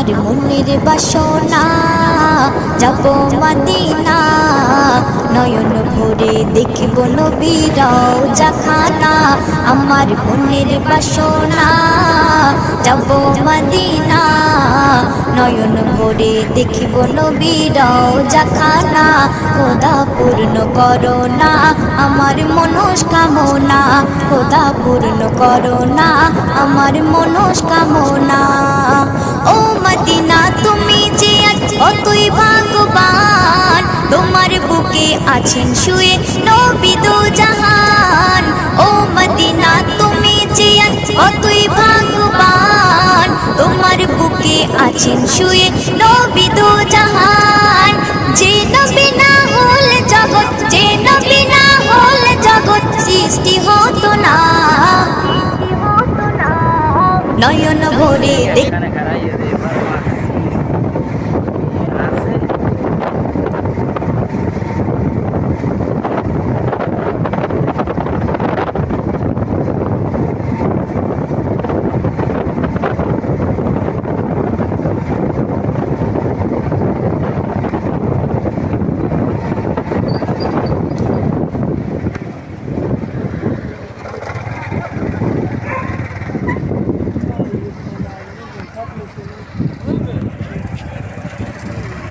আমার মনের বাসনা যাব মদিনা নয়ন ভরে দেখিব নবীর রওজাখানা আমার মনের বাসনা যাব মদিনা নয়ন ভরে দেখিব নবীর রওজাখানা খোদা পূর্ণ করো না আমার মনস্কামনা খোদা পূর্ণ করো না আমার মনস্কামনা ও মদিনা তুমি যে অতই ভাগ্যবান তোমার বুকে আছেন শুয়ে নবী দো জাহান ও মদিনা তুমি যে অতই ভাগ্যবান তোমার বুকে আছেন শুয়ে নবী দো জাহান যে নবী না হলে জগৎ যে নবী না হলে জগৎ সৃষ্টি হতো না নয়ন ভরে